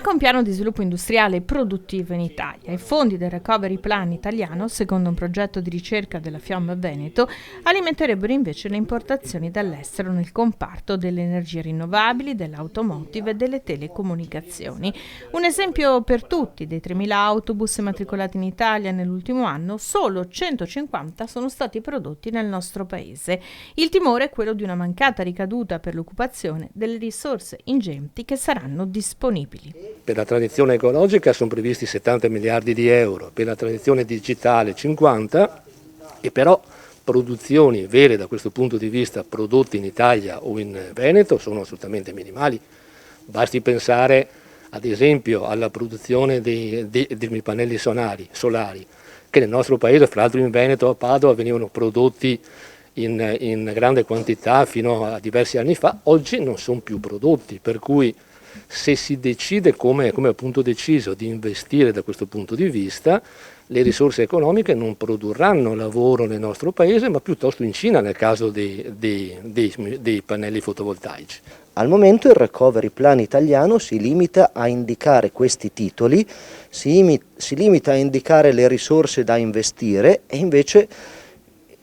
Manca un piano di sviluppo industriale e produttivo in Italia. I fondi del Recovery Plan italiano, secondo un progetto di ricerca della FIOM Veneto, alimenterebbero invece le importazioni dall'estero nel comparto delle energie rinnovabili, dell'automotive e delle telecomunicazioni. Un esempio per tutti: dei 3.000 autobus matricolati in Italia nell'ultimo anno, solo 150 sono stati prodotti nel nostro paese. Il timore è quello di una mancata ricaduta per l'occupazione delle risorse ingenti che saranno disponibili. Per la transizione ecologica sono previsti 70 miliardi di euro, per la transizione digitale 50, e però produzioni vere da questo punto di vista prodotte in Italia o in Veneto sono assolutamente minimali. Basti pensare ad esempio alla produzione dei pannelli solari, che nel nostro paese, fra l'altro in Veneto, a Padova, venivano prodotti in grande quantità fino a diversi anni fa. Oggi non sono più prodotti, per cui se si decide, come appunto deciso, di investire da questo punto di vista, le risorse economiche non produrranno lavoro nel nostro paese, ma piuttosto in Cina nel caso dei pannelli fotovoltaici. Al momento il Recovery Plan italiano si limita a indicare questi titoli, si limita a indicare le risorse da investire, e invece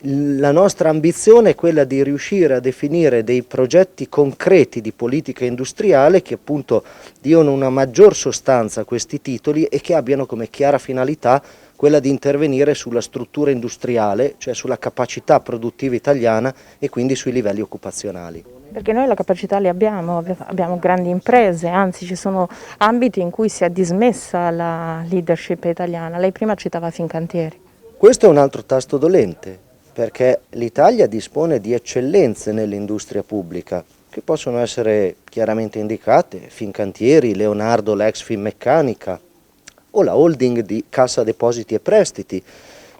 la nostra ambizione è quella di riuscire a definire dei progetti concreti di politica industriale che appunto diano una maggior sostanza a questi titoli e che abbiano come chiara finalità quella di intervenire sulla struttura industriale, cioè sulla capacità produttiva italiana e quindi sui livelli occupazionali. Perché noi la capacità le abbiamo grandi imprese, anzi ci sono ambiti in cui si è dismessa la leadership italiana. Lei prima citava Fincantieri. Questo è un altro tasto dolente, perché l'Italia dispone di eccellenze nell'industria pubblica, che possono essere chiaramente indicate: Fincantieri, Leonardo, l'ex Finmeccanica, o la holding di Cassa Depositi e Prestiti,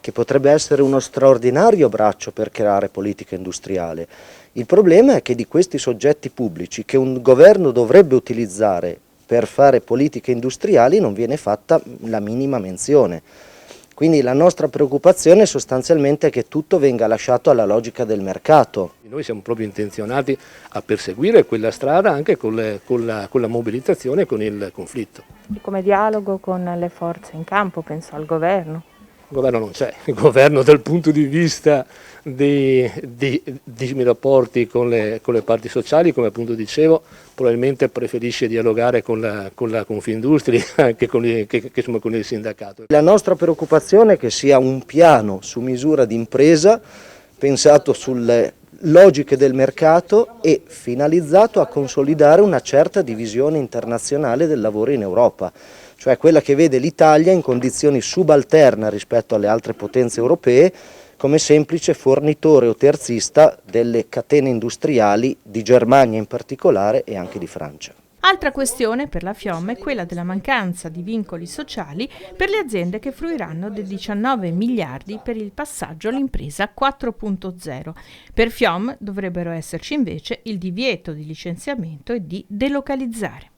che potrebbe essere uno straordinario braccio per creare politica industriale. Il problema è che di questi soggetti pubblici che un governo dovrebbe utilizzare per fare politiche industriali non viene fatta la minima menzione. Quindi la nostra preoccupazione sostanzialmente è che tutto venga lasciato alla logica del mercato. Noi siamo proprio intenzionati a perseguire quella strada anche con la mobilitazione e con il conflitto. Come dialogo con le forze in campo, penso al governo. Il governo non c'è, il governo dal punto di vista dei rapporti con le parti sociali, come appunto dicevo, probabilmente preferisce dialogare con la Confindustria che con il sindacato. La nostra preoccupazione è che sia un piano su misura d'impresa, pensato sulle logiche del mercato e finalizzato a consolidare una certa divisione internazionale del lavoro in Europa, cioè quella che vede l'Italia in condizioni subalterne rispetto alle altre potenze europee, come semplice fornitore o terzista delle catene industriali di Germania in particolare e anche di Francia. Altra questione per la FIOM è quella della mancanza di vincoli sociali per le aziende che fruiranno dei 19 miliardi per il passaggio all'impresa 4.0. Per FIOM dovrebbero esserci invece il divieto di licenziamento e di delocalizzare.